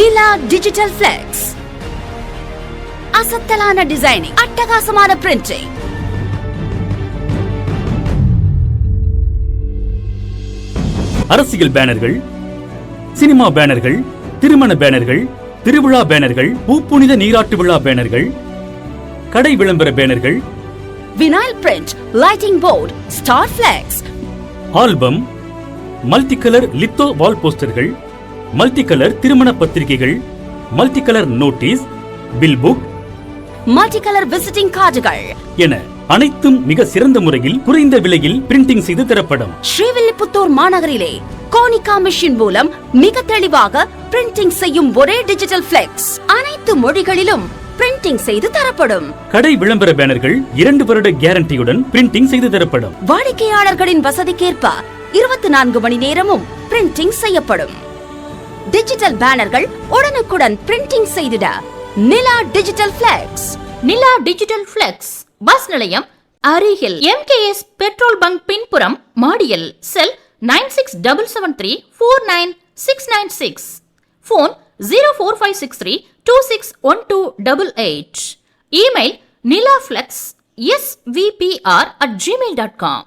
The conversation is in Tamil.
நிலா டிஜிட்டல் பிளெக்ஸ். அசத்தலான டிசைனிங், அட்டகாசமான பிரிண்டிங். அரசியல் பேனர்கள், சினிமா பேனர்கள், திருமண பேனர்கள், திருவிழா பேனர்கள், பூப்புனித நீராட்டு விழா பேனர்கள், கடை விளம்பர பேனர்கள், vinyl print, lighting board, star flex, album, multi colour litho wall போஸ்டர்கள், மல்டி கலர் திருமண பத்திரிகைகள், multi colour notice, bill book, multi colour visiting கார்டுகள் என அனைத்தும் மிக சிறந்த முறையில் குறைந்த விலையில் பிரிண்டிங் செய்து தரப்படும். ஸ்ரீவில்லிபுத்தூர் மாநகரிலே கோனிகா மிஷின் மூலம் மிக தெளிவாக பிரிண்டிங் செய்யும் ஒரே டிஜிட்டல் பிளெக்ஸ். அனைத்து மொழிகளிலும் பிரிண்டிங் செய்து தரப்படும். கடை விளம்பர பேனர்கள் 2 வருட கேரண்டியுடன் பிரிண்டிங் செய்து தரப்படும். வாடிக்கையாளர்களின் வசதிக்கேற்ப 24 மணி நேரமும் பிரிண்டிங் செய்யப்படும். டிஜிட்டல் பேனர்கள் உடனுக்குடன் பிரிண்டிங் செய்திட நிலா டிஜிட்டல் பிளெக்ஸ். நிலா டிஜிட்டல் பிளெக்ஸ் பஸ் நிலையம் அருகில் MKS பெட்ரோல் பங்க் பின்புறம் மாடியில். செல் 9677349696. போன் 04563261288. Email nilaflex svpr@gmail.com.